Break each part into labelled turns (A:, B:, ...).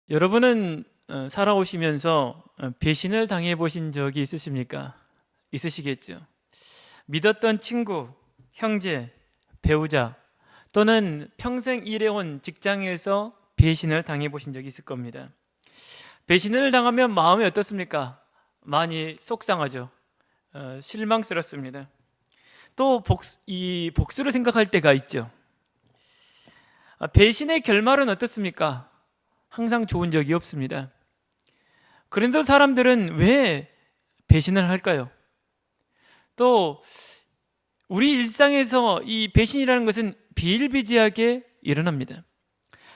A: 여러분은 살아오시면서 배신을 당해 보신 적이 있으십니까? 있으시겠죠. 믿었던 친구, 형제, 배우자 또는 평생 일해온 직장에서 배신을 당해 보신 적이 있을 겁니다. 배신을 당하면 마음이 어떻습니까? 많이 속상하죠. 실망스럽습니다. 또 복수를 생각할 때가 있죠. 배신의 결말은 어떻습니까? 항상 좋은 적이 없습니다. 그런데 사람들은 왜 배신을 할까요? 또 우리 일상에서 이 배신이라는 것은 비일비재하게 일어납니다.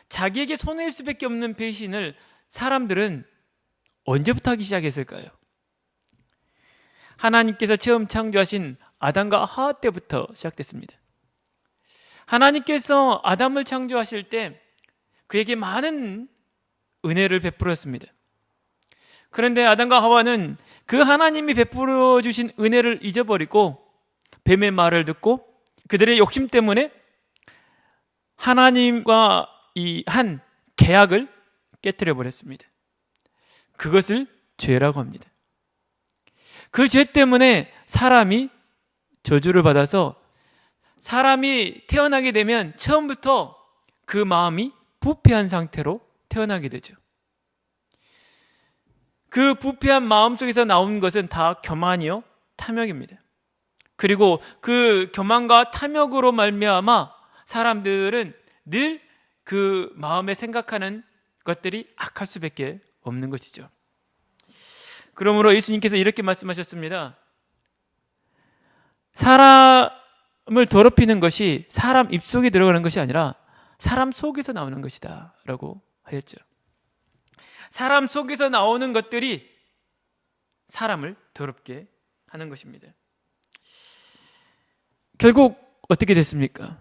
A: 자기에게 손해일 수밖에 없는 배신을 사람들은 언제부터 하기 시작했을까요? 하나님께서 처음 창조하신 아담과 하와 때부터 시작됐습니다. 하나님께서 아담을 창조하실 때 그에게 많은 은혜를 베풀었습니다. 그런데 아담과 하와는 그 하나님이 베풀어 주신 은혜를 잊어버리고 뱀의 말을 듣고 그들의 욕심 때문에 하나님과 이 한 계약을 깨뜨려 버렸습니다. 그것을 죄라고 합니다. 그 죄 때문에 사람이 저주를 받아서 사람이 태어나게 되면 처음부터 그 마음이 부패한 상태로 태어나게 되죠. 그 부패한 마음 속에서 나온 것은 다 교만이요, 탐욕입니다. 그리고 그 교만과 탐욕으로 말미암아 사람들은 늘 그 마음에 생각하는 것들이 악할 수밖에 없는 것이죠. 그러므로 예수님께서 이렇게 말씀하셨습니다. 사람을 더럽히는 것이 사람 입속에 들어가는 것이 아니라 사람 속에서 나오는 것이다 라고 하였죠. 사람 속에서 나오는 것들이 사람을 더럽게 하는 것입니다. 결국 어떻게 됐습니까?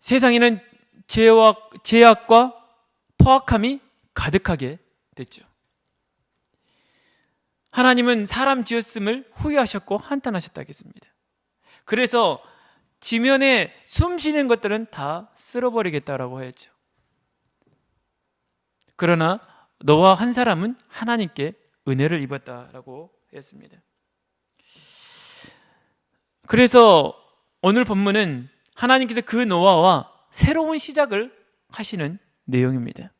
A: 세상에는 죄악과 포악함이 가득하게 됐죠. 하나님은 사람 지었음을 후회하셨고 한탄하셨다 했습니다. 그래서 지면에 숨 쉬는 것들은 다 쓸어버리겠다라고 하였죠. 그러나 너와 한 사람은 하나님께 은혜를 입었다라고 했습니다. 그래서 오늘 본문은 하나님께서 그 노아와 새로운 시작을 하시는 내용입니다.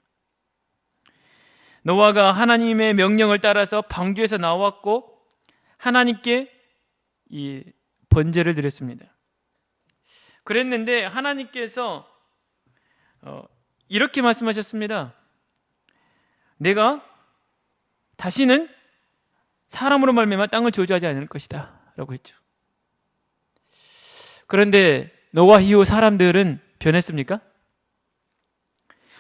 A: 노아가 하나님의 명령을 따라서 방주에서 나왔고 하나님께 이 번제를 드렸습니다. 그랬는데 하나님께서 이렇게 말씀하셨습니다. 내가 다시는 사람으로 말미암아 땅을 저주하지 않을 것이다 라고 했죠. 그런데 노아 이후 사람들은 변했습니까?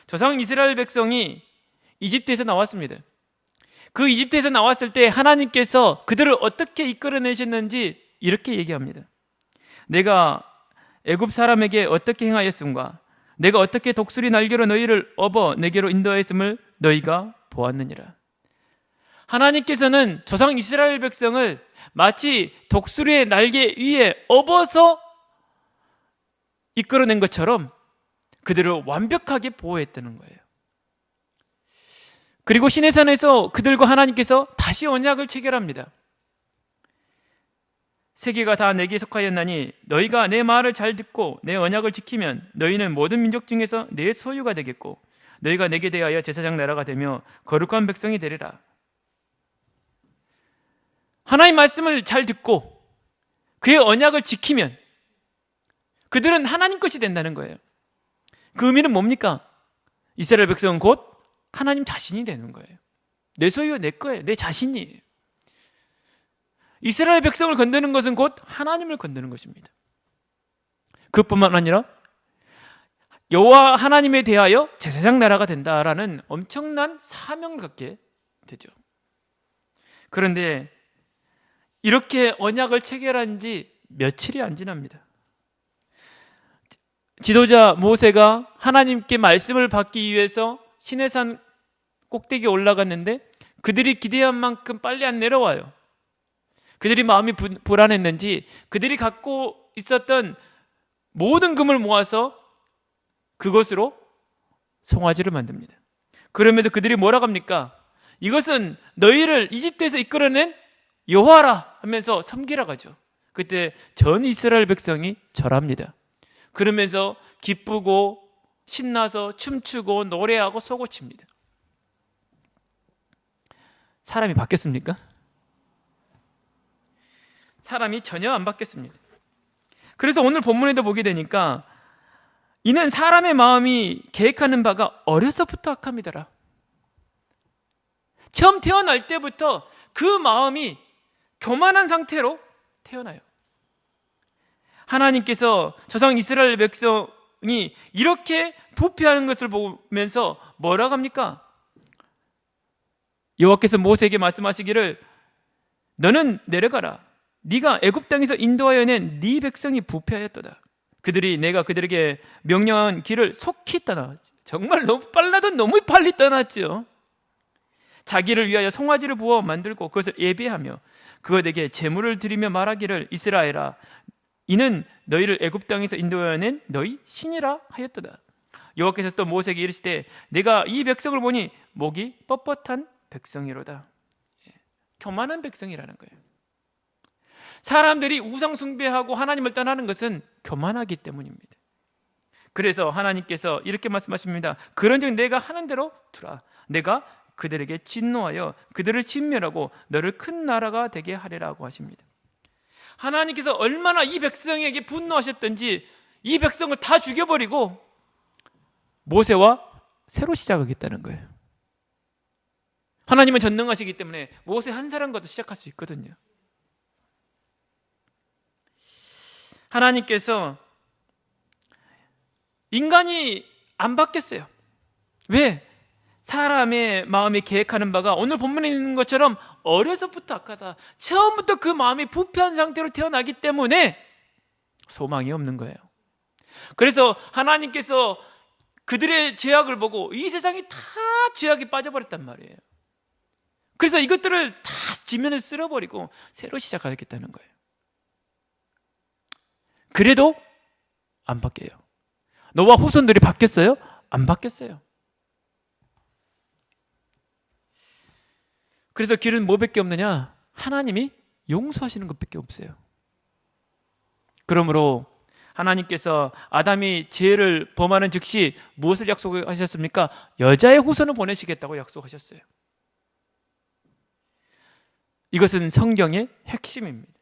A: 조상 이스라엘 백성이 이집트에서 나왔습니다. 그 이집트에서 나왔을 때 하나님께서 그들을 어떻게 이끌어내셨는지 이렇게 얘기합니다. 내가 애굽 사람에게 어떻게 행하였음과 내가 어떻게 독수리 날개로 너희를 업어 내게로 인도하였음을 너희가 보았느니라. 하나님께서는 조상 이스라엘 백성을 마치 독수리의 날개 위에 업어서 이끌어낸 것처럼 그들을 완벽하게 보호했다는 거예요. 그리고 시내산에서 그들과 하나님께서 다시 언약을 체결합니다. 세계가 다 내게 속하였나니 너희가 내 말을 잘 듣고 내 언약을 지키면 너희는 모든 민족 중에서 내 소유가 되겠고 너희가 내게 대하여 제사장 나라가 되며 거룩한 백성이 되리라. 하나님 말씀을 잘 듣고 그의 언약을 지키면 그들은 하나님 것이 된다는 거예요. 그 의미는 뭡니까? 이스라엘 백성은 곧 하나님 자신이 되는 거예요. 내 소유, 내 거예요. 내 자신이에요. 이스라엘 백성을 건드는 것은 곧 하나님을 건드는 것입니다. 그뿐만 아니라 여호와 하나님에 대하여 제사장 나라가 된다라는 엄청난 사명을 갖게 되죠. 그런데 이렇게 언약을 체결한 지 며칠이 안 지납니다. 지도자 모세가 하나님께 말씀을 받기 위해서 시내산 꼭대기에 올라갔는데 그들이 기대한 만큼 빨리 안 내려와요. 그들이 마음이 불안했는지 그들이 갖고 있었던 모든 금을 모아서 그것으로 송아지를 만듭니다. 그러면서 그들이 뭐라고 합니까? 이것은 너희를 이집트에서 이끌어낸 여호와라 하면서 섬기라고 하죠. 그때 전 이스라엘 백성이 절합니다. 그러면서 기쁘고 신나서 춤추고 노래하고 소고칩니다. 사람이 바뀌었습니까? 사람이 전혀 안 바뀌었습니다. 그래서 오늘 본문에도 보게 되니까 이는 사람의 마음이 계획하는 바가 어려서부터 악합니다라. 처음 태어날 때부터 그 마음이 교만한 상태로 태어나요. 하나님께서 조상 이스라엘 백성이 이렇게 부패하는 것을 보면서 뭐라고 합니까? 여호와께서 모세에게 말씀하시기를 너는 내려가라. 네가 애굽 땅에서 인도하여 낸 네 백성이 부패하였도다. 그들이 내가 그들에게 명령한 길을 속히 떠나, 정말 너무 빨라도 너무 빨리 떠났죠. 자기를 위하여 송아지를 부어 만들고 그것을 예배하며 그것에게 제물을 드리며 말하기를 이스라엘아 이는 너희를 애굽 땅에서 인도하여 낸 너희 신이라 하였도다. 여호와께서 또 모세에게 이르시되 내가 이 백성을 보니 목이 뻣뻣한 백성이로다. 교만한 백성이라는 거예요. 사람들이 우상 숭배하고 하나님을 떠나는 것은 교만하기 때문입니다. 그래서 하나님께서 이렇게 말씀하십니다. 그런즉 내가 하는 대로 두라. 내가 그들에게 진노하여 그들을 진멸하고 너를 큰 나라가 되게 하리라고 하십니다. 하나님께서 얼마나 이 백성에게 분노하셨던지 이 백성을 다 죽여버리고 모세와 새로 시작하겠다는 거예요. 하나님은 전능하시기 때문에 모세 한 사람과도 시작할 수 있거든요. 하나님께서 인간이 안 바뀌었어요. 왜? 사람의 마음이 계획하는 바가 오늘 본문에 있는 것처럼 어려서부터 악하다. 처음부터 그 마음이 부패한 상태로 태어나기 때문에 소망이 없는 거예요. 그래서 하나님께서 그들의 죄악을 보고 이 세상이 다 죄악에 빠져버렸단 말이에요. 그래서 이것들을 다 지면에 쓸어버리고 새로 시작하겠다는 거예요. 그래도 안 바뀌어요. 노아 후손들이 바뀌었어요? 안 바뀌었어요. 그래서 길은 뭐밖에 없느냐? 하나님이 용서하시는 것밖에 없어요. 그러므로 하나님께서 아담이 죄를 범하는 즉시 무엇을 약속하셨습니까? 여자의 후손을 보내시겠다고 약속하셨어요. 이것은 성경의 핵심입니다.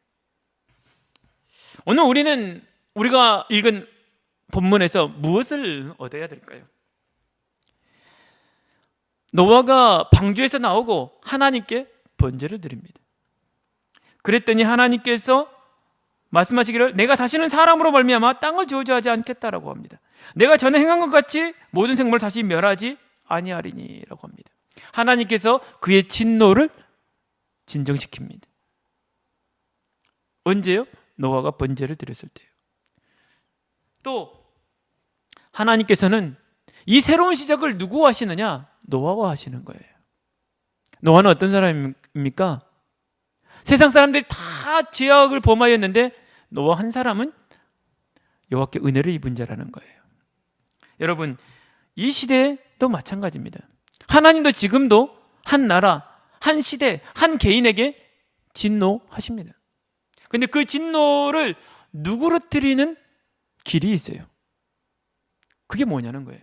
A: 오늘 우리는 우리가 읽은 본문에서 무엇을 얻어야 될까요? 노아가 방주에서 나오고 하나님께 번제를 드립니다. 그랬더니 하나님께서 말씀하시기를 내가 다시는 사람으로 말미암아 땅을 저주하지 않겠다라고 합니다. 내가 전에 행한 것 같이 모든 생물을 다시 멸하지 아니하리니라고 합니다. 하나님께서 그의 진노를 진정시킵니다. 언제요? 노아가 번제를 드렸을 때요. 또 하나님께서는 이 새로운 시작을 누구와 하시느냐? 노아와 하시는 거예요. 노아는 어떤 사람입니까? 세상 사람들이 다 죄악을 범하였는데 노아 한 사람은 여호와께 은혜를 입은 자라는 거예요. 여러분, 이 시대도 마찬가지입니다. 하나님도 지금도 한 나라, 한 시대, 한 개인에게 진노하십니다. 근데 그 진노를 누그러뜨리는 길이 있어요. 그게 뭐냐는 거예요.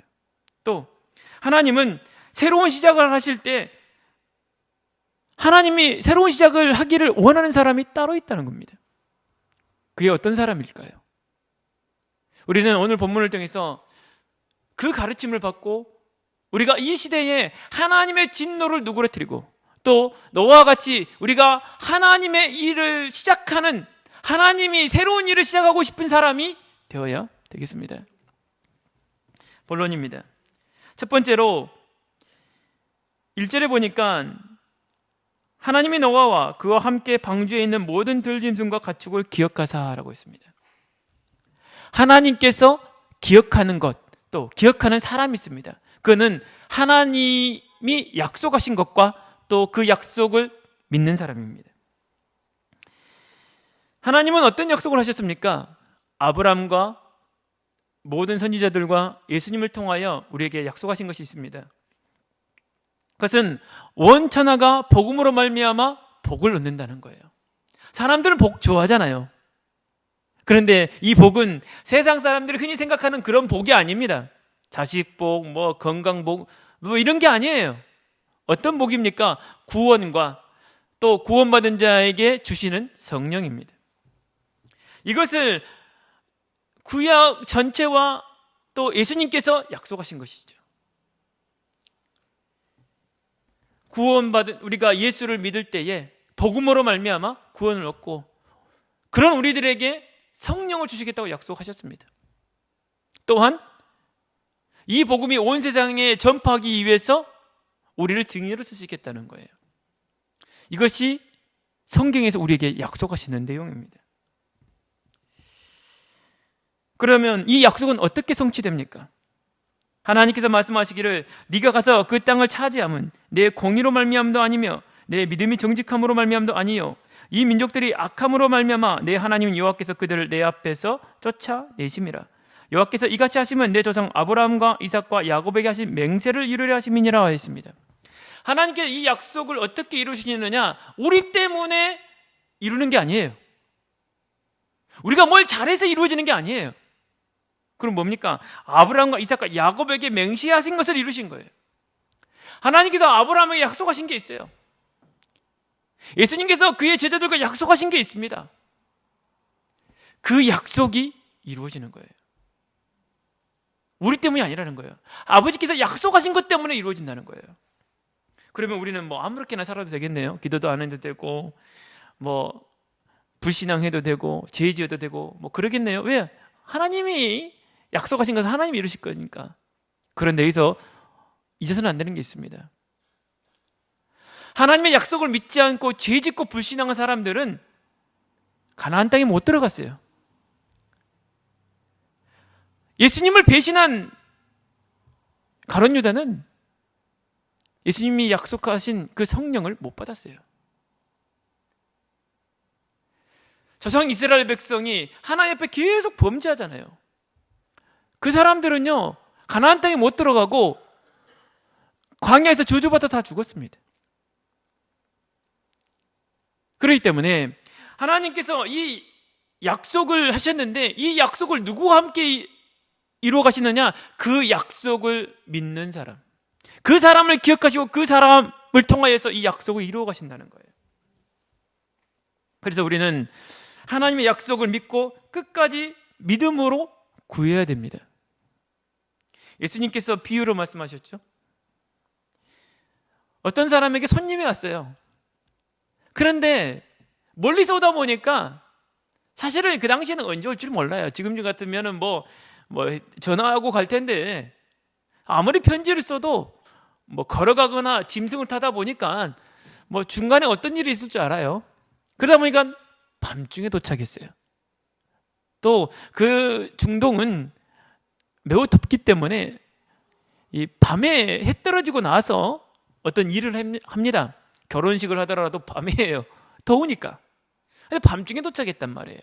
A: 또 하나님은 새로운 시작을 하실 때 하나님이 새로운 시작을 하기를 원하는 사람이 따로 있다는 겁니다. 그게 어떤 사람일까요? 우리는 오늘 본문을 통해서 그 가르침을 받고 우리가 이 시대에 하나님의 진노를 누그러뜨리고 또 노아와 같이 우리가 하나님의 일을 시작하는 하나님이 새로운 일을 시작하고 싶은 사람이 되어야 되겠습니다. 본론입니다. 첫 번째로 1절에 보니까 하나님이 노아와 그와 함께 방주에 있는 모든 들짐승과 가축을 기억하사라고 했습니다. 하나님께서 기억하는 것, 또 기억하는 사람이 있습니다. 그는 하나님이 약속하신 것과 또 그 약속을 믿는 사람입니다. 하나님은 어떤 약속을 하셨습니까? 아브라함과 모든 선지자들과 예수님을 통하여 우리에게 약속하신 것이 있습니다. 그것은 원천하가 복음으로 말미암아 복을 얻는다는 거예요. 사람들은 복 좋아하잖아요. 그런데 이 복은 세상 사람들이 흔히 생각하는 그런 복이 아닙니다. 자식복, 건강복, 이런 게 아니에요. 어떤 복입니까? 구원과 또 구원받은 자에게 주시는 성령입니다. 이것을 구약 전체와 또 예수님께서 약속하신 것이죠. 구원받은 우리가 예수를 믿을 때에 복음으로 말미암아 구원을 얻고 그런 우리들에게 성령을 주시겠다고 약속하셨습니다. 또한 이 복음이 온 세상에 전파하기 위해서 우리를 증인으로 쓰시겠다는 거예요. 이것이 성경에서 우리에게 약속하시는 내용입니다. 그러면 이 약속은 어떻게 성취됩니까? 하나님께서 말씀하시기를 네가 가서 그 땅을 차지함은 내 공의로 말미암도 아니며 내 믿음이 정직함으로 말미암도 아니요 이 민족들이 악함으로 말미암아 내 하나님 여호와께서 그들을 내 앞에서 쫓아내심이라. 여호와께서 이같이 하시면 내 조상 아브라함과 이삭과 야곱에게 하신 맹세를 이루려 하심이니라 하였습니다. 하나님께서 이 약속을 어떻게 이루시느냐? 우리 때문에 이루는 게 아니에요. 우리가 뭘 잘해서 이루어지는 게 아니에요. 그럼 뭡니까? 아브라함과 이삭과 야곱에게 맹세하신 것을 이루신 거예요. 하나님께서 아브라함에게 약속하신 게 있어요. 예수님께서 그의 제자들과 약속하신 게 있습니다. 그 약속이 이루어지는 거예요. 우리 때문이 아니라는 거예요. 아버지께서 약속하신 것 때문에 이루어진다는 거예요. 그러면 우리는 아무렇게나 살아도 되겠네요. 기도도 안 해도 되고 불신앙해도 되고 죄 지어도 되고 그러겠네요. 왜? 하나님이 약속하신 것을 하나님이 이루실 거니까. 그런데 여기서 잊어서는 안 되는 게 있습니다. 하나님의 약속을 믿지 않고 죄 짓고 불신앙한 사람들은 가나안 땅에 못 들어갔어요. 예수님을 배신한 가룟 유다는 예수님이 약속하신 그 성령을 못 받았어요. 조상 이스라엘 백성이 하나님 앞에 계속 범죄하잖아요. 그 사람들은요 가나안 땅에 못 들어가고 광야에서 저주받아 다 죽었습니다. 그렇기 때문에 하나님께서 이 약속을 하셨는데 이 약속을 누구와 함께 이루어 가시느냐? 그 약속을 믿는 사람, 그 사람을 기억하시고 그 사람을 통하여서 이 약속을 이루어 가신다는 거예요. 그래서 우리는 하나님의 약속을 믿고 끝까지 믿음으로 구해야 됩니다. 예수님께서 비유로 말씀하셨죠. 어떤 사람에게 손님이 왔어요. 그런데 멀리서 오다 보니까 사실은 그 당시에는 언제 올 줄 몰라요. 지금 같으면은 전화하고 갈 텐데 아무리 편지를 써도 걸어가거나 짐승을 타다 보니까 중간에 어떤 일이 있을 줄 알아요. 그러다 보니까 밤중에 도착했어요. 또 그 중동은 매우 덥기 때문에 이 밤에 해 떨어지고 나서 어떤 일을 합니다. 결혼식을 하더라도 밤이에요. 더우니까. 근데 밤중에 도착했단 말이에요.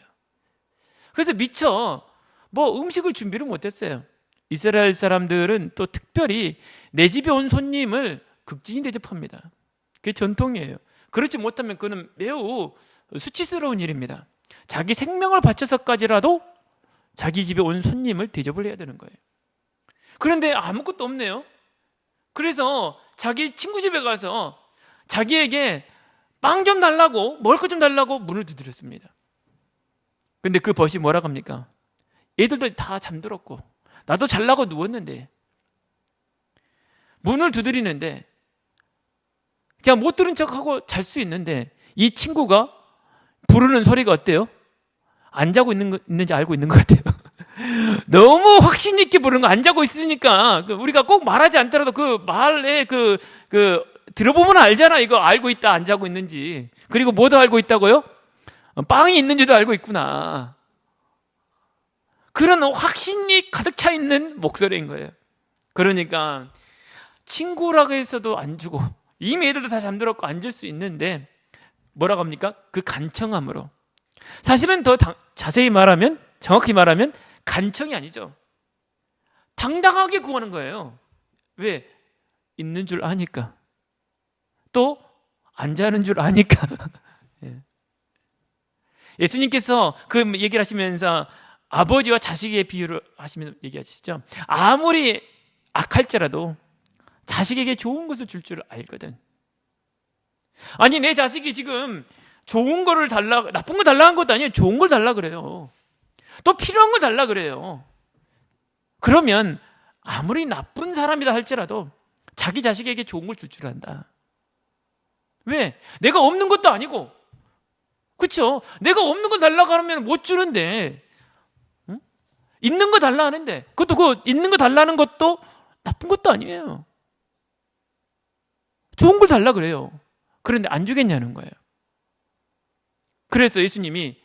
A: 그래서 미처 음식을 준비를 못했어요. 이스라엘 사람들은 또 특별히 내 집에 온 손님을 극진히 대접합니다. 그게 전통이에요. 그렇지 못하면 그는 매우 수치스러운 일입니다. 자기 생명을 바쳐서까지라도 자기 집에 온 손님을 대접을 해야 되는 거예요. 그런데 아무것도 없네요. 그래서 자기 친구 집에 가서 자기에게 빵 좀 달라고, 먹을 것 좀 달라고 문을 두드렸습니다. 근데 그 벗이 뭐라고 합니까? 애들도 다 잠들었고 나도 잘라고 누웠는데 문을 두드리는데 그냥 못 들은 척하고 잘 수 있는데 이 친구가 부르는 소리가 어때요? 안 자고 있는지 알고 있는 것 같아요. 너무 확신 있게 부르는 거, 안 자고 있으니까 우리가 꼭 말하지 않더라도 그 말에 들어보면 알잖아. 이거 알고 있다, 안 자고 있는지. 그리고 뭐도 알고 있다고요? 빵이 있는지도 알고 있구나. 그런 확신이 가득 차 있는 목소리인 거예요. 그러니까 친구라고 해서도 안 주고 이미 애들도 다 잠들었고 앉을 수 있는데 뭐라고 합니까? 그 간청함으로. 사실은 더 자세히 말하면, 정확히 말하면 간청이 아니죠. 당당하게 구하는 거예요. 왜? 있는 줄 아니까. 또 안 자는 줄 아니까. 예. 예수님께서 그 얘기를 하시면서 아버지와 자식의 비유를 하시면서 얘기하시죠. 아무리 악할지라도 자식에게 좋은 것을 줄 줄 알거든. 아니, 내 자식이 지금 좋은 거를 달라, 나쁜 거 달라 한 것도 아니에요. 좋은 걸 달라 그래요. 또 필요한 걸 달라 그래요. 그러면 아무리 나쁜 사람이다 할지라도 자기 자식에게 좋은 걸 줄 줄 안다. 왜? 내가 없는 것도 아니고, 그렇죠? 내가 없는 거 달라고 하면 못 주는데, 응? 있는 거 달라 하는데, 그것도 그 있는 거 달라는 것도 나쁜 것도 아니에요. 좋은 걸 달라 그래요. 그런데 안 주겠냐는 거예요. 그래서 예수님이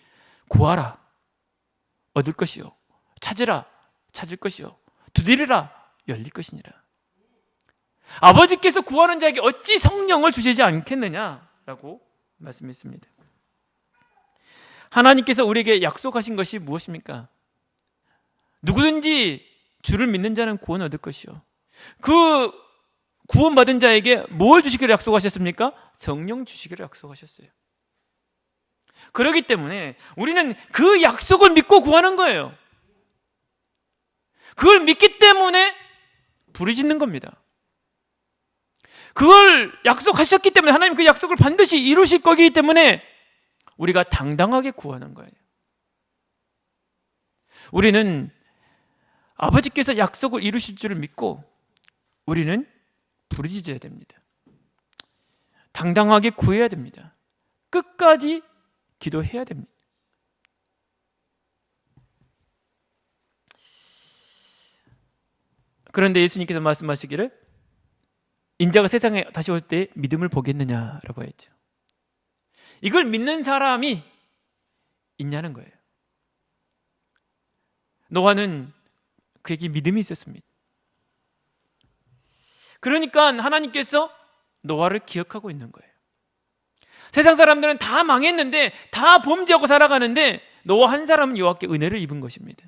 A: 구하라, 얻을 것이요, 찾으라, 찾을 것이요, 두드리라, 열릴 것이니라. 아버지께서 구하는 자에게 어찌 성령을 주시지 않겠느냐라고 말씀했습니다. 하나님께서 우리에게 약속하신 것이 무엇입니까? 누구든지 주를 믿는 자는 구원 얻을 것이요. 그 구원받은 자에게 뭘 주시기를 약속하셨습니까? 성령 주시기를 약속하셨어요. 그렇기 때문에 우리는 그 약속을 믿고 구하는 거예요. 그걸 믿기 때문에 부르짖는 겁니다. 그걸 약속하셨기 때문에 하나님 그 약속을 반드시 이루실 거기 때문에 우리가 당당하게 구하는 거예요. 우리는 아버지께서 약속을 이루실 줄을 믿고 우리는 부르짖어야 됩니다. 당당하게 구해야 됩니다. 끝까지 기도해야 됩니다. 그런데 예수님께서 말씀하시기를 인자가 세상에 다시 올 때 믿음을 보겠느냐라고 했죠. 이걸 믿는 사람이 있냐는 거예요. 노아는 그에게 믿음이 있었습니다. 그러니까 하나님께서 노아를 기억하고 있는 거예요. 세상 사람들은 다 망했는데 다 범죄하고 살아가는데 노아 한 사람은 여호와께 은혜를 입은 것입니다.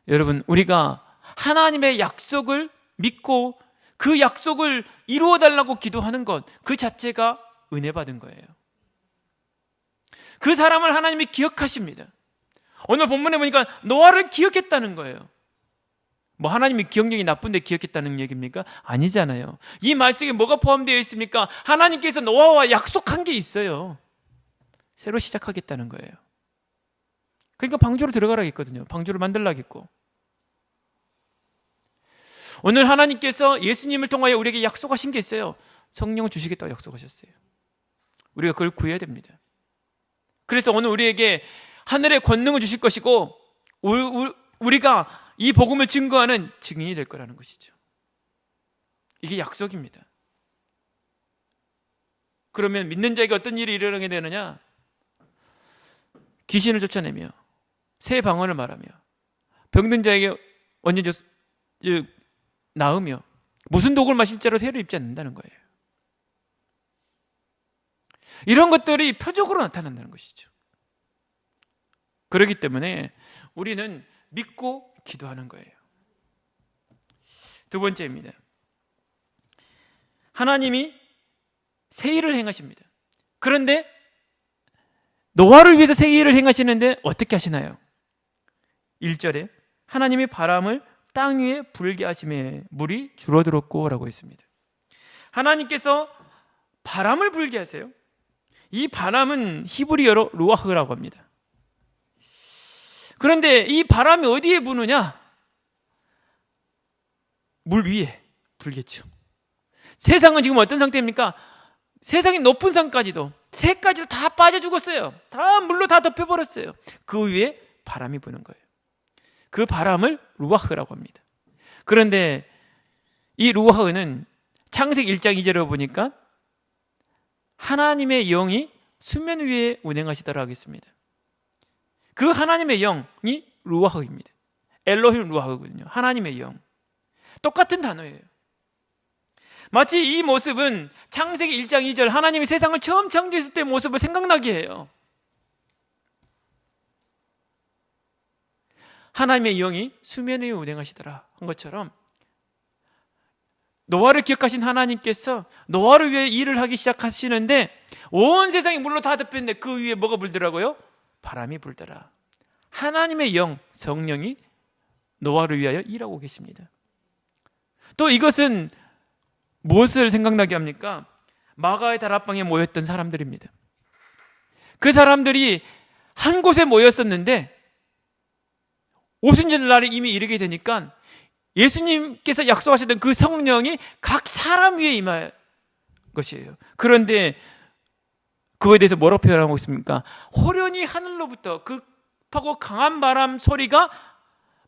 A: 여러분, 우리가 하나님의 약속을 믿고 그 약속을 이루어 달라고 기도하는 것, 그 자체가 은혜 받은 거예요. 그 사람을 하나님이 기억하십니다. 오늘 본문에 보니까 노아를 기억했다는 거예요. 뭐 하나님이 기억력이 나쁜데 기억했다는 얘기입니까? 아니잖아요. 이 말씀에 뭐가 포함되어 있습니까? 하나님께서 노아와 약속한 게 있어요. 새로 시작하겠다는 거예요. 그러니까 방주로 들어가라 했거든요. 방주를 만들라겠고. 오늘 하나님께서 예수님을 통하여 우리에게 약속하신 게 있어요. 성령을 주시겠다고 약속하셨어요. 우리가 그걸 구해야 됩니다. 그래서 오늘 우리에게 하늘의 권능을 주실 것이고 우리가 이 복음을 증거하는 증인이 될 거라는 것이죠. 이게 약속입니다. 그러면 믿는 자에게 어떤 일이 일어나게 되느냐? 귀신을 쫓아내며 새 방언을 말하며 병든 자에게 언제적 나으며 무슨 독을 마실자로 해를 입지 않는다는 거예요. 이런 것들이 표적으로 나타난다는 것이죠. 그렇기 때문에 우리는 믿고 기도하는 거예요. 두 번째입니다. 하나님이 새 일을 행하십니다. 그런데 노아를 위해서 새 일을 행하시는데 어떻게 하시나요? 1절에 하나님이 바람을 땅 위에 불게 하심에 물이 줄어들었고 라고 했습니다. 하나님께서 바람을 불게 하세요. 이 바람은 히브리어로 루아흐라고 합니다. 그런데 이 바람이 어디에 부느냐? 물 위에 불겠죠. 세상은 지금 어떤 상태입니까? 세상의 높은 산까지도 새까지도 다 빠져 죽었어요. 다 물로 다 덮여버렸어요. 그 위에 바람이 부는 거예요. 그 바람을 루아흐라고 합니다. 그런데 이 루아흐는 창세기 1장 2절에 보니까 하나님의 영이 수면 위에 운행하시더라 하겠습니다. 그 하나님의 영이 루아흐입니다. 엘로힘 루아흐거든요. 하나님의 영. 똑같은 단어예요. 마치 이 모습은 창세기 1장 2절 하나님이 세상을 처음 창조했을 때 모습을 생각나게 해요. 하나님의 영이 수면 위에 운행하시더라 한 것처럼 노아를 기억하신 하나님께서 노아를 위해 일을 하기 시작하시는데 온 세상이 물로 다 덮였는데 그 위에 뭐가 불더라고요? 바람이 불더라. 하나님의 영, 성령이 노아를 위하여 일하고 계십니다. 또 이것은 무엇을 생각나게 합니까? 마가의 다락방에 모였던 사람들입니다. 그 사람들이 한 곳에 모였었는데 오순절날이 이미 이르게 되니까 예수님께서 약속하셨던 그 성령이 각 사람 위에 임할 것이에요. 그런데 그거에 대해서 뭐라고 표현하고 있습니까? 호련히 하늘로부터 급하고 강한 바람 소리가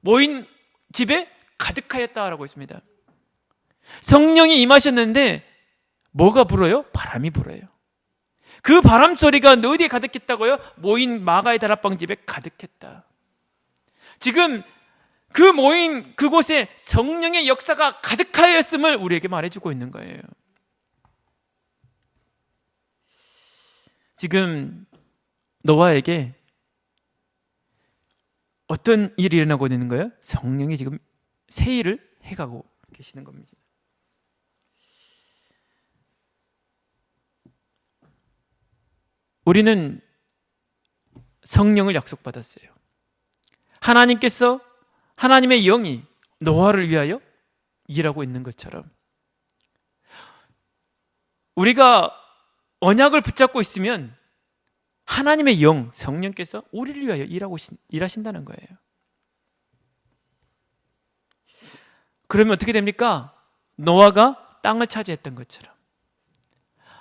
A: 모인 집에 가득하였다라고 했습니다. 성령이 임하셨는데 뭐가 불어요? 바람이 불어요. 그 바람 소리가 어디에 가득했다고요? 모인 마가의 다락방 집에 가득했다. 지금 그 모인 그곳에 성령의 역사가 가득하였음을 우리에게 말해주고 있는 거예요. 지금 노아에게 어떤 일이 일어나고 있는 거예요? 성령이 지금 새 일을 해가고 계시는 겁니다. 우리는 성령을 약속받았어요. 하나님께서 하나님의 영이 노아를 위하여 일하고 있는 것처럼 우리가 언약을 붙잡고 있으면 하나님의 영, 성령께서 우리를 위하여 일하신다는 거예요. 그러면 어떻게 됩니까? 노아가 땅을 차지했던 것처럼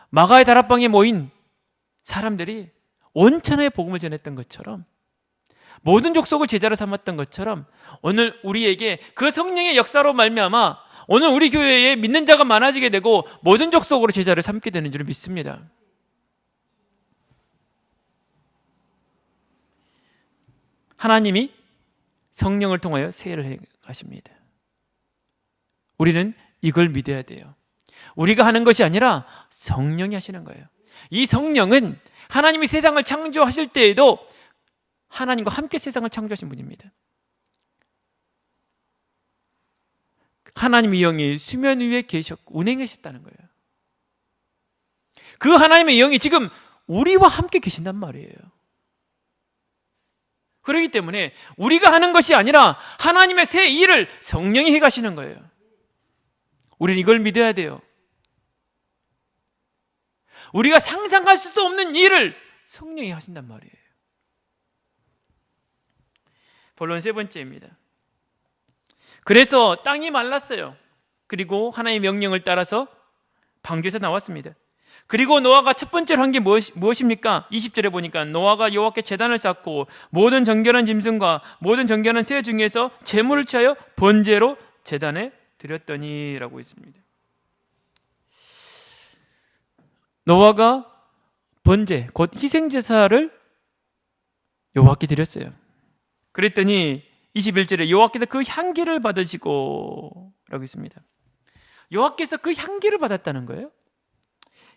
A: 마가의 다락방에 모인 사람들이 온천의 복음을 전했던 것처럼 모든 족속을 제자로 삼았던 것처럼 오늘 우리에게 그 성령의 역사로 말미암아 오늘 우리 교회에 믿는 자가 많아지게 되고 모든 족속으로 제자를 삼게 되는 줄 믿습니다. 하나님이 성령을 통하여 세일을 해 가십니다. 우리는 이걸 믿어야 돼요. 우리가 하는 것이 아니라 성령이 하시는 거예요. 이 성령은 하나님이 세상을 창조하실 때에도 하나님과 함께 세상을 창조하신 분입니다. 하나님의 영이 수면 위에 계셨고 운행하셨다는 거예요. 그 하나님의 영이 지금 우리와 함께 계신단 말이에요. 그렇기 때문에 우리가 하는 것이 아니라 하나님의 새 일을 성령이 해가시는 거예요. 우리는 이걸 믿어야 돼요. 우리가 상상할 수도 없는 일을 성령이 하신단 말이에요. 본론 세 번째입니다. 그래서 땅이 말랐어요. 그리고 하나님의 명령을 따라서 방주에서 나왔습니다. 그리고 노아가 첫 번째로 한 게 무엇입니까? 20절에 보니까 노아가 여호와께 제단을 쌓고 모든 정결한 짐승과 모든 정결한 새 중에서 제물을 취하여 번제로 제단에 드렸더니라고 있습니다. 노아가 번제, 곧 희생제사를 여호와께 드렸어요. 그랬더니 21절에 여호와께서 그 향기를 받으시고 라고 있습니다. 여호와께서 그 향기를 받았다는 거예요.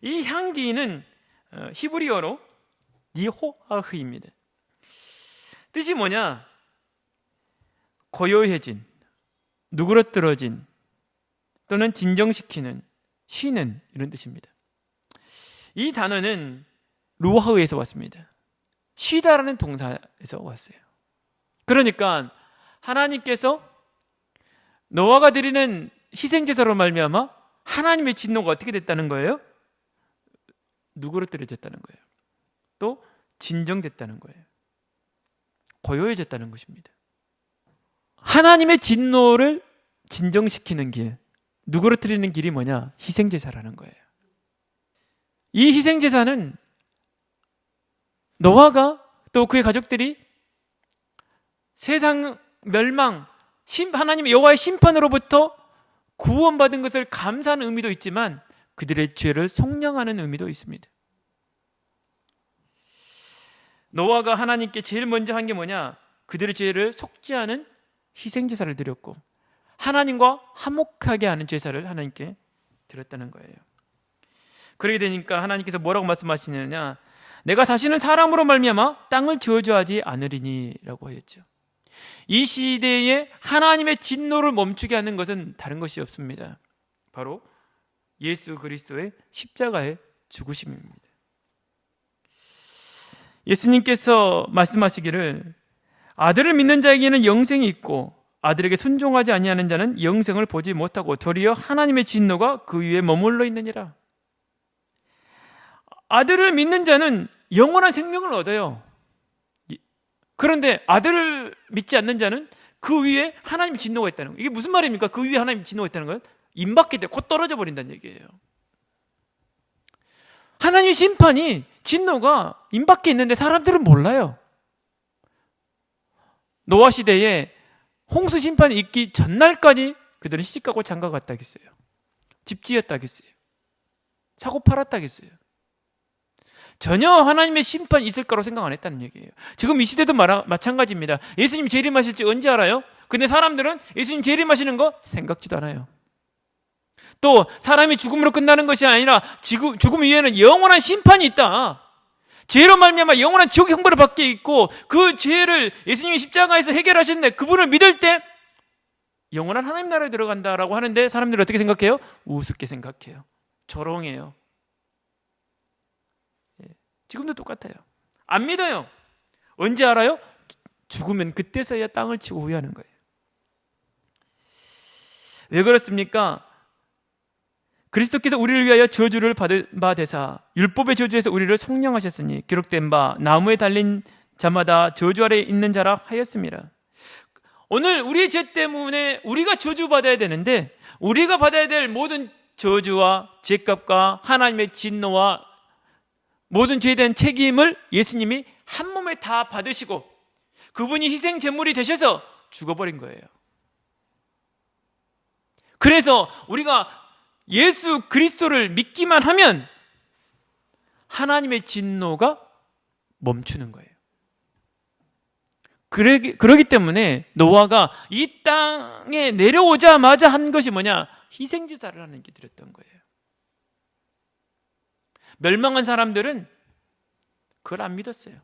A: 이 향기는 히브리어로 니호아흐입니다. 뜻이 뭐냐? 고요해진, 누그러뜨러진 또는 진정시키는, 쉬는 이런 뜻입니다. 이 단어는 루아흐에서 왔습니다. 쉬다라는 동사에서 왔어요. 그러니까 하나님께서 노아가 드리는 희생제사로 말미암아 하나님의 진노가 어떻게 됐다는 거예요? 누그러뜨려졌다는 거예요. 또 진정됐다는 거예요. 고요해졌다는 것입니다. 하나님의 진노를 진정시키는 길, 누그러뜨리는 길이 뭐냐? 희생제사라는 거예요. 이 희생제사는 노아가 또 그의 가족들이 세상 멸망, 하나님의 여호와의 심판으로부터 구원받은 것을 감사하는 의미도 있지만 그들의 죄를 속량하는 의미도 있습니다. 노아가 하나님께 제일 먼저 한 게 뭐냐? 그들의 죄를 속죄하는 희생제사를 드렸고 하나님과 화목하게 하는 제사를 하나님께 드렸다는 거예요. 그러게 되니까 하나님께서 뭐라고 말씀하시느냐? 내가 다시는 사람으로 말미암아 땅을 저주하지 않으리니 라고 하였죠. 이 시대에 하나님의 진노를 멈추게 하는 것은 다른 것이 없습니다. 바로 예수 그리스도의 십자가의 죽으심입니다. 예수님께서 말씀하시기를 아들을 믿는 자에게는 영생이 있고 아들에게 순종하지 아니하는 자는 영생을 보지 못하고 도리어 하나님의 진노가 그 위에 머물러 있느니라. 아들을 믿는 자는 영원한 생명을 얻어요. 그런데 아들을 믿지 않는 자는 그 위에 하나님의 진노가 있다는 거예요. 이게 무슨 말입니까? 그 위에 하나님의 진노가 있다는 건 임박해 때 곧 떨어져 버린다는 얘기예요. 하나님의 심판이, 진노가 임박해 있는데 사람들은 몰라요. 노아 시대에 홍수 심판이 있기 전날까지 그들은 시집가고 장가갔다 했어요. 집 지었다 했어요. 사고 팔았다 했어요. 전혀 하나님의 심판이 있을 거라고 생각 안 했다는 얘기예요. 지금 이 시대도 마찬가지입니다. 예수님 재림하실지 언제 알아요? 근데 사람들은 예수님 재림하시는 거 생각지도 않아요. 또 사람이 죽음으로 끝나는 것이 아니라 죽음 위에는 영원한 심판이 있다. 죄로 말미암아 영원한 지옥 형벌을 받게 있고 그 죄를 예수님이 십자가에서 해결하셨는데 그분을 믿을 때 영원한 하나님 나라에 들어간다라고 하는데 사람들이 어떻게 생각해요? 우습게 생각해요. 조롱해요. 지금도 똑같아요. 안 믿어요. 언제 알아요? 죽으면 그때서야 땅을 치고 후회하는 거예요. 왜 그렇습니까? 그리스도께서 우리를 위하여 저주를 받은 바 되사 율법의 저주에서 우리를 속량하셨으니 기록된 바 나무에 달린 자마다 저주 아래 있는 자라 하였습니다. 오늘 우리의 죄 때문에 우리가 저주받아야 되는데 우리가 받아야 될 모든 저주와 죄값과 하나님의 진노와 모든 죄에 대한 책임을 예수님이 한 몸에 다 받으시고 그분이 희생 제물이 되셔서 죽어버린 거예요. 그래서 우리가 예수 그리스도를 믿기만 하면 하나님의 진노가 멈추는 거예요. 그러기 때문에 노아가 이 땅에 내려오자마자 한 것이 뭐냐? 희생제사를 하는 게 드렸던 거예요. 멸망한 사람들은 그걸 안 믿었어요.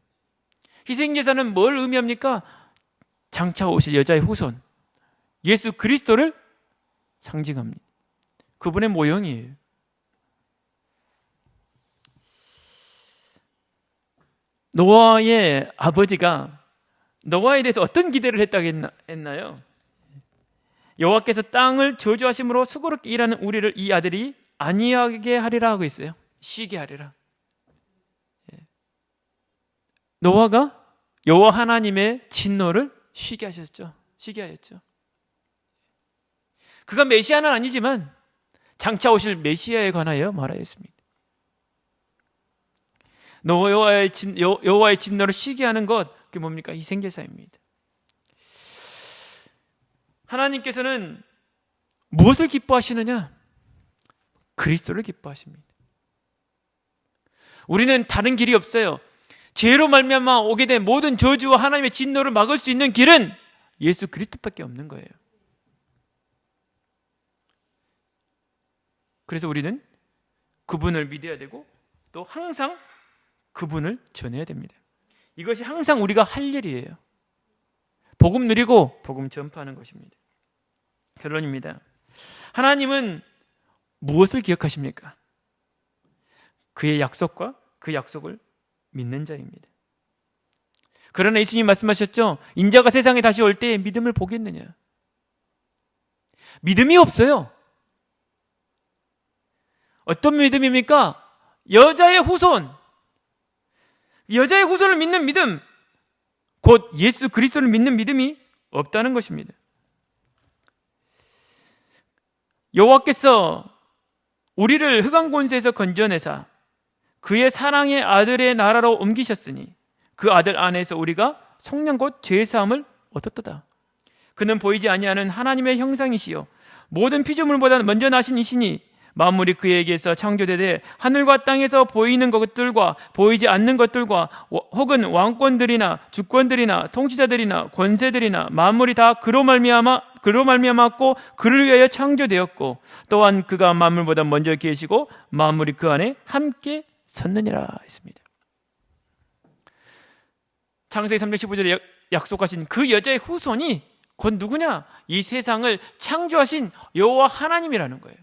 A: 희생제사는 뭘 의미합니까? 장차 오실 여자의 후손 예수 그리스도를 상징합니다. 그분의 모형이에요. 노아의 아버지가 노아에 대해서 어떤 기대를 했다고 했나요? 여호와께서 땅을 저주하심으로 수고롭게 일하는 우리를 이 아들이 안위하게 하리라 하고 있어요. 쉬게 하리라. 노아가 여호와 하나님의 진노를 쉬게 하셨죠. 쉬게 하였죠. 그가 메시아는 아니지만 장차 오실 메시아에 관하여 말하였습니다. 여호와의 진노를 쉬게 하는 것, 그게 뭡니까? 희생제사입니다. 하나님께서는 무엇을 기뻐하시느냐? 그리스도를 기뻐하십니다. 우리는 다른 길이 없어요. 죄로 말미암아 오게 된 모든 저주와 하나님의 진노를 막을 수 있는 길은 예수 그리스도밖에 없는 거예요. 그래서 우리는 그분을 믿어야 되고 또 항상 그분을 전해야 됩니다. 이것이 항상 우리가 할 일이에요. 복음 누리고 복음 전파하는 것입니다. 결론입니다. 하나님은 무엇을 기억하십니까? 그의 약속과 그 약속을 믿는 자입니다. 그러나 예수님 말씀하셨죠. 인자가 세상에 다시 올 때 믿음을 보겠느냐? 믿음이 없어요. 어떤 믿음입니까? 여자의 후손. 여자의 후손을 믿는 믿음, 곧 예수 그리스도를 믿는 믿음이 없다는 것입니다. 여호와께서 우리를 흑암 권세에서 건져내사 그의 사랑의 아들의 나라로 옮기셨으니 그 아들 안에서 우리가 속량 곧 죄 사함을 얻었도다. 그는 보이지 아니하는 하나님의 형상이시요 모든 피조물보다 먼저 나신 이시니 만물이 그에게서 창조되되 하늘과 땅에서 보이는 것들과 보이지 않는 것들과 혹은 왕권들이나 주권들이나 통치자들이나 권세들이나 만물이 다 그로 말미암았고 그를 위하여 창조되었고 또한 그가 만물보다 먼저 계시고 만물이 그 안에 함께 섰느니라 했습니다. 창세기 315절에 약속하신 그 여자의 후손이 곧 누구냐? 이 세상을 창조하신 여호와 하나님이라는 거예요.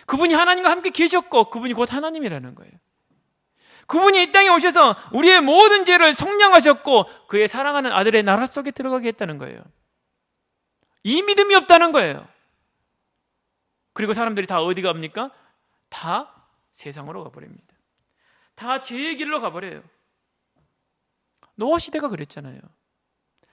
A: 그분이 하나님과 함께 계셨고 그분이 곧 하나님이라는 거예요. 그분이 이 땅에 오셔서 우리의 모든 죄를 속량하셨고 그의 사랑하는 아들의 나라 속에 들어가게 했다는 거예요. 이 믿음이 없다는 거예요. 그리고 사람들이 다 어디 갑니까? 다 세상으로 가버립니다. 다 죄의 길로 가버려요. 노아 시대가 그랬잖아요.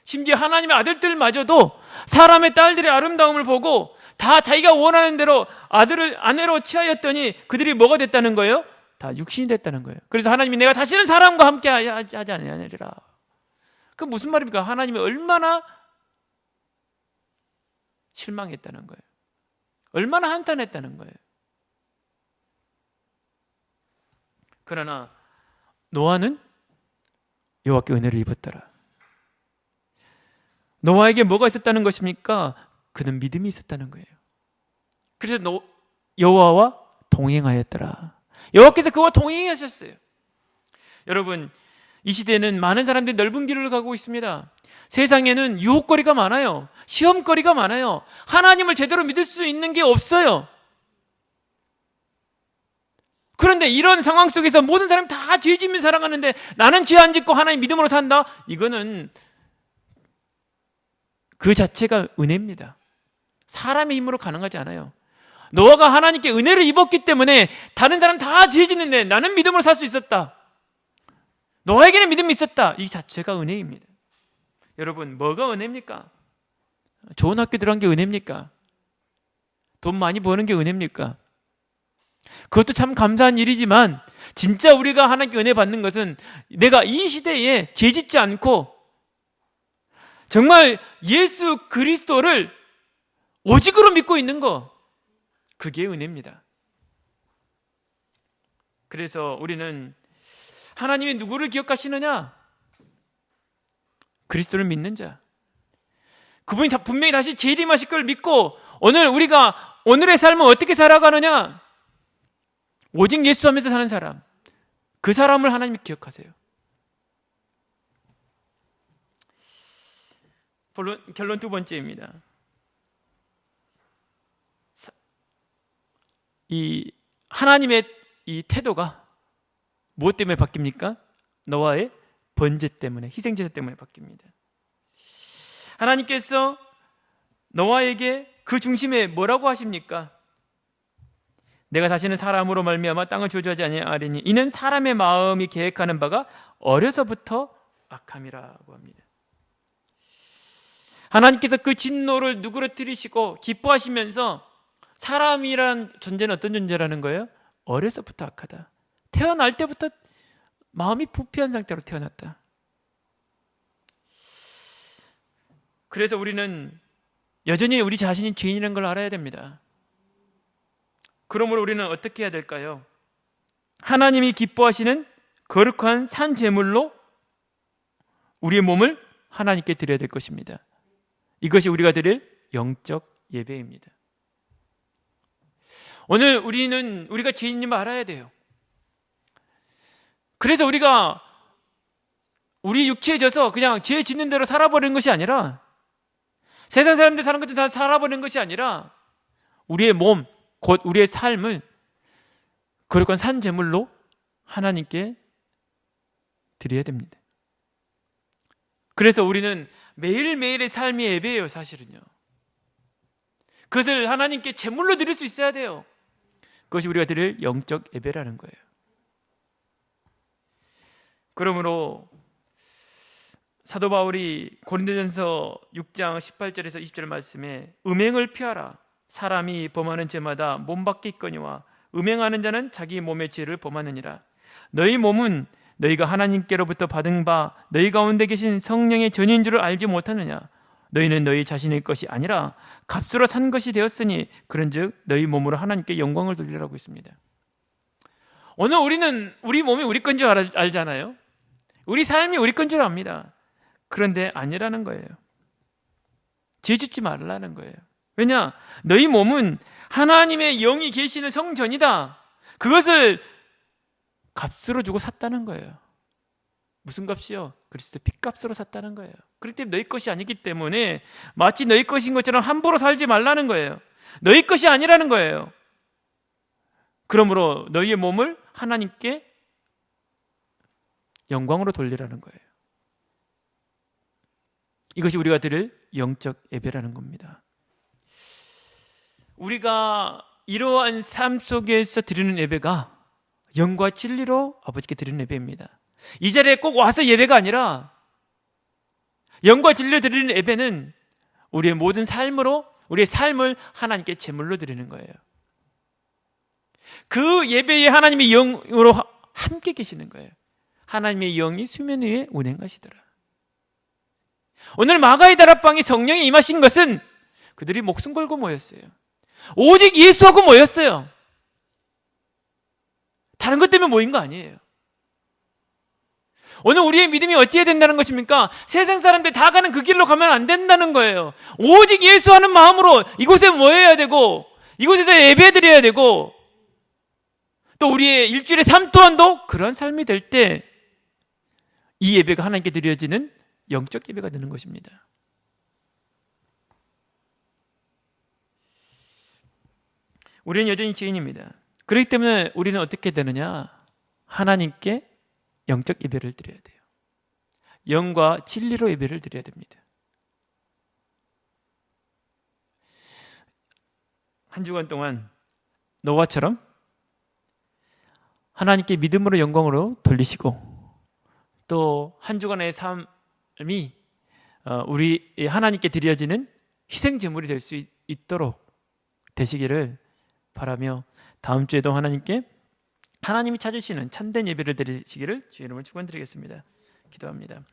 A: 심지어 하나님의 아들들마저도 사람의 딸들의 아름다움을 보고 다 자기가 원하는 대로 아들을 아내로 취하였더니 그들이 뭐가 됐다는 거예요? 다 육신이 됐다는 거예요. 그래서 하나님이 내가 다시는 사람과 함께 하지 않으리라. 그 무슨 말입니까? 하나님이 얼마나 실망했다는 거예요. 얼마나 한탄했다는 거예요. 그러나 노아는 여호와께 은혜를 입었더라. 노아에게 뭐가 있었다는 것입니까? 그는 믿음이 있었다는 거예요. 그래서 여호와와 동행하였더라. 여호와께서 그와 동행하셨어요. 여러분, 이 시대는 많은 사람들이 넓은 길을 가고 있습니다. 세상에는 유혹거리가 많아요. 시험거리가 많아요. 하나님을 제대로 믿을 수 있는 게 없어요. 그런데 이런 상황 속에서 모든 사람이 다 죄 지으며 살아가는데 나는 죄 안 짓고 하나님 믿음으로 산다? 이거는 그 자체가 은혜입니다. 사람의 힘으로 가능하지 않아요. 노아가 하나님께 은혜를 입었기 때문에 다른 사람 다 죄 짓는데 나는 믿음으로 살 수 있었다. 노아에게는 믿음이 있었다. 이 자체가 은혜입니다. 여러분, 뭐가 은혜입니까? 좋은 학교 들어간 게 은혜입니까? 돈 많이 버는 게 은혜입니까? 그것도 참 감사한 일이지만 진짜 우리가 하나님께 은혜 받는 것은 내가 이 시대에 죄 짓지 않고 정말 예수 그리스도를 오직으로 믿고 있는 거, 그게 은혜입니다. 그래서 우리는 하나님이 누구를 기억하시느냐? 그리스도를 믿는 자. 그분이 분명히 다시 재림하실 걸 믿고 오늘 우리가 오늘의 삶을 어떻게 살아가느냐? 오직 예수 하면서 사는 사람, 그 사람을 하나님이 기억하세요. 결론 두 번째입니다. 이 하나님의 이 태도가 무엇 때문에 바뀝니까? 노아의 번제 때문에, 희생제사 때문에 바뀝니다. 하나님께서 노아에게 그 중심에 뭐라고 하십니까? 내가 다시는 사람으로 말미암아 땅을 저주하지 아니하리니 이는 사람의 마음이 계획하는 바가 어려서부터 악함이라고 합니다. 하나님께서 그 진노를 누그러뜨리시고 기뻐하시면서 사람이란 존재는 어떤 존재라는 거예요? 어려서부터 악하다. 태어날 때부터 마음이 부패한 상태로 태어났다. 그래서 우리는 여전히 우리 자신이 죄인이라는 걸 알아야 됩니다. 그러므로 우리는 어떻게 해야 될까요? 하나님이 기뻐하시는 거룩한 산 제물로 우리의 몸을 하나님께 드려야 될 것입니다. 이것이 우리가 드릴 영적 예배입니다. 오늘 우리가 죄인임을 알아야 돼요. 그래서 우리가 우리 육체에 져서 그냥 죄 짓는 대로 살아버리는 것이 아니라, 세상 사람들 사는 것처럼 다 살아버리는 것이 아니라 우리의 몸, 곧 우리의 삶을 거룩한 산 제물로 하나님께 드려야 됩니다. 그래서 우리는 매일매일의 삶이 예배예요, 사실은요. 그것을 하나님께 제물로 드릴 수 있어야 돼요. 그것이 우리가 드릴 영적 예배라는 거예요. 그러므로 사도 바울이 고린도전서 6장 18절에서 20절 말씀에 음행을 피하라. 사람이 범하는 죄마다 몸 밖에 있거니와 음행하는 자는 자기 몸의 죄를 범하느니라. 너희 몸은 너희가 하나님께로부터 받은 바 너희 가운데 계신 성령의 전인 줄을 알지 못하느냐? 너희는 너희 자신의 것이 아니라 값으로 산 것이 되었으니 그런즉 너희 몸으로 하나님께 영광을 돌리라고 했습니다. 오늘 우리는 우리 몸이 우리 건 줄 알잖아요. 우리 삶이 우리 건 줄 압니다. 그런데 아니라는 거예요. 죄 짓지 말라는 거예요. 왜냐? 너희 몸은 하나님의 영이 계시는 성전이다. 그것을 값으로 주고 샀다는 거예요. 무슨 값이요? 그리스도 핏값으로 샀다는 거예요. 그렇기 때문에 너희 것이 아니기 때문에 마치 너희 것인 것처럼 함부로 살지 말라는 거예요. 너희 것이 아니라는 거예요. 그러므로 너희의 몸을 하나님께 영광으로 돌리라는 거예요. 이것이 우리가 드릴 영적 예배라는 겁니다. 우리가 이러한 삶 속에서 드리는 예배가 영과 진리로 아버지께 드리는 예배입니다. 이 자리에 꼭 와서 예배가 아니라 영과 진리로 드리는 예배는 우리의 모든 삶으로, 우리의 삶을 하나님께 제물로 드리는 거예요. 그 예배에 하나님의 영으로 함께 계시는 거예요. 하나님의 영이 수면 위에 운행하시더라. 오늘 마가의 다락방에 성령이 임하신 것은 그들이 목숨 걸고 모였어요. 오직 예수하고 모였어요. 다른 것 때문에 모인 거 아니에요. 오늘 우리의 믿음이 어떻게 된다는 것입니까? 세상 사람들 다 가는 그 길로 가면 안 된다는 거예요. 오직 예수하는 마음으로 이곳에 모여야 되고, 이곳에서 예배드려야 되고, 또 우리의 일주일의 삶 또한도 그런 삶이 될 때 이 예배가 하나님께 드려지는 영적 예배가 되는 것입니다. 우리는 여전히 죄인입니다. 그렇기 때문에 우리는 어떻게 되느냐? 하나님께 영적 예배를 드려야 돼요. 영과 진리로 예배를 드려야 됩니다. 한 주간 동안 노아처럼 하나님께 믿음으로 영광으로 돌리시고, 또 한 주간의 삶이 우리 하나님께 드려지는 희생 제물이 될 수 있도록 되시기를 바라며, 다음 주에도 하나님이 찾으시는 참된 예배를 드리시기를 주의 이름으로 축원드리겠습니다. 기도합니다.